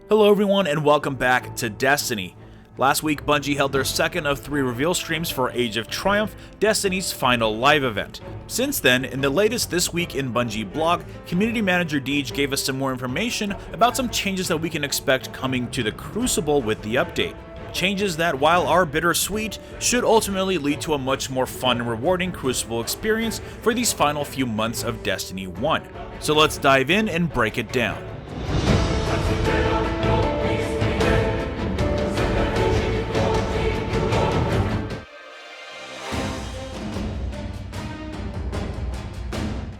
Hello everyone and welcome back to Destiny. Last week Bungie held their second of 3 reveal streams for Age of Triumph, Destiny's final live event. Since then, in the latest This Week in Bungie blog, Community Manager Deej gave us some more information about some changes that we can expect coming to the Crucible with the update. Changes that, while are bittersweet, should ultimately lead to a much more fun and rewarding Crucible experience for these final few months of Destiny 1. So let's dive in and break it down.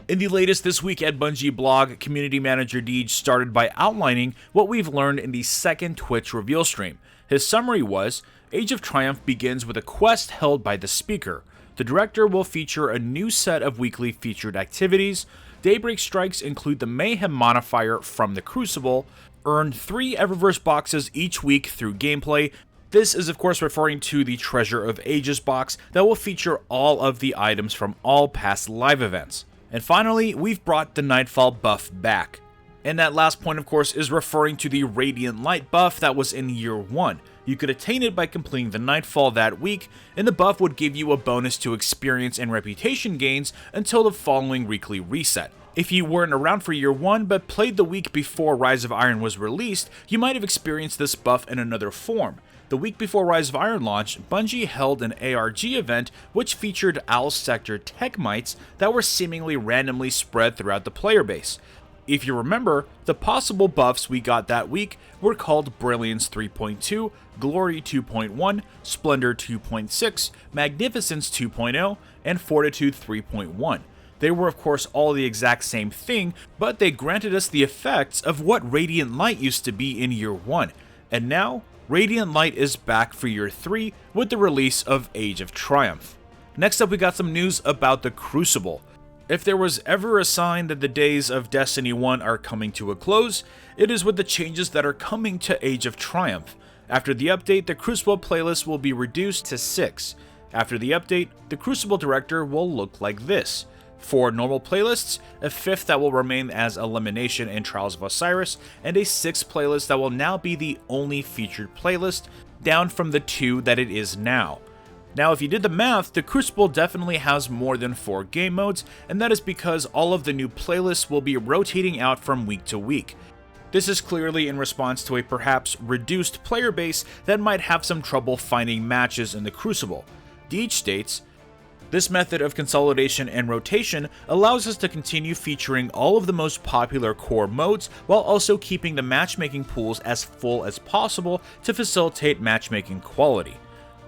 In the latest This Week at Bungie blog, Community Manager Deej started by outlining what we've learned in the second Twitch reveal stream. His summary was, Age of Triumph begins with a quest held by the speaker. The director will feature a new set of weekly featured activities. Daybreak strikes include the Mayhem modifier from the Crucible. Earn 3 Eververse boxes each week through gameplay. This is of course referring to the Treasure of Ages box that will feature all of the items from all past live events. And finally, we've brought the Nightfall buff back. And that last point, of course, is referring to the Radiant Light buff that was in Year 1. You could attain it by completing the Nightfall that week, and the buff would give you a bonus to experience and reputation gains until the following weekly reset. If you weren't around for Year 1 but played the week before Rise of Iron was released, you might have experienced this buff in another form. The week before Rise of Iron launched, Bungie held an ARG event which featured Owl Sector tech mites that were seemingly randomly spread throughout the player base. If you remember, the possible buffs we got that week were called Brilliance 3.2, Glory 2.1, Splendor 2.6, Magnificence 2.0, and Fortitude 3.1. They were of course all the exact same thing, but they granted us the effects of what Radiant Light used to be in Year 1, and now Radiant Light is back for Year 3 with the release of Age of Triumph. Next up, we got some news about the Crucible. If there was ever a sign that the days of Destiny 1 are coming to a close, it is with the changes that are coming to Age of Triumph. After the update, the Crucible playlist will be reduced to 6. After the update, the Crucible director will look like this. 4 normal playlists, a 5th that will remain as Elimination and Trials of Osiris, and a 6th playlist that will now be the only featured playlist, down from the 2 that it is now. Now if you did the math, the Crucible definitely has more than 4 game modes, and that is because all of the new playlists will be rotating out from week to week. This is clearly in response to a perhaps reduced player base that might have some trouble finding matches in the Crucible. Deej states, this method of consolidation and rotation allows us to continue featuring all of the most popular core modes while also keeping the matchmaking pools as full as possible to facilitate matchmaking quality.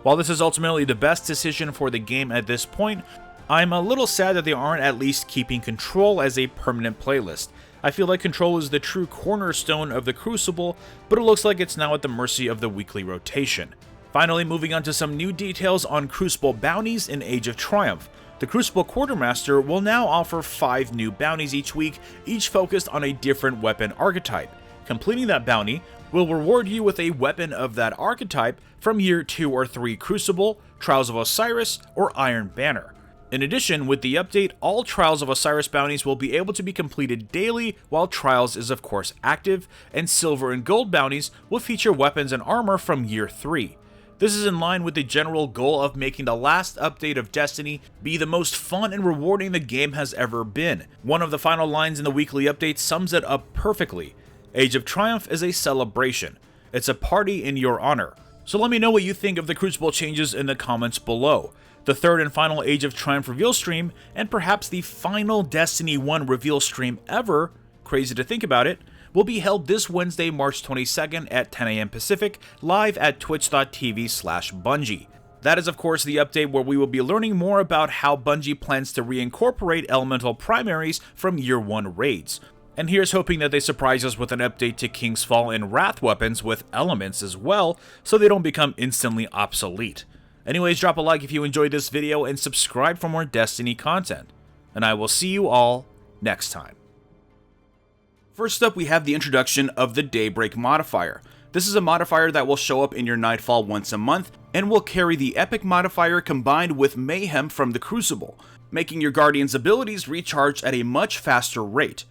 While this is ultimately the best decision for the game at this point, I'm a little sad that they aren't at least keeping Control as a permanent playlist. I feel like Control is the true cornerstone of the Crucible, but it looks like it's now at the mercy of the weekly rotation. Finally, moving on to some new details on Crucible bounties in Age of Triumph. The Crucible Quartermaster will now offer 5 new bounties each week, each focused on a different weapon archetype. Completing that bounty will reward you with a weapon of that archetype from Year 2 or 3 Crucible, Trials of Osiris, or Iron Banner. In addition, with the update, all Trials of Osiris bounties will be able to be completed daily while Trials is of course active, and Silver and Gold bounties will feature weapons and armor from Year 3. This is in line with the general goal of making the last update of Destiny be the most fun and rewarding the game has ever been. One of the final lines in the weekly update sums it up perfectly. Age of Triumph is a celebration. It's a party in your honor. So let me know what you think of the Crucible changes in the comments below. The third and final Age of Triumph reveal stream, and perhaps the final Destiny 1 reveal stream ever, crazy to think about it, will be held this Wednesday, March 22nd at 10 AM Pacific, live at twitch.tv/Bungie. That is of course the update where we will be learning more about how Bungie plans to reincorporate elemental primaries from Year 1 raids. And here's hoping that they surprise us with an update to King's Fall and Wrath weapons with elements as well, so they don't become instantly obsolete. Anyways, drop a like if you enjoyed this video and subscribe for more Destiny content. And I will see you all next time. First up, we have the introduction of the Daybreak modifier. This is a modifier that will show up in your Nightfall once a month, and will carry the Epic modifier combined with Mayhem from the Crucible, making your Guardian's abilities recharge at a much faster rate.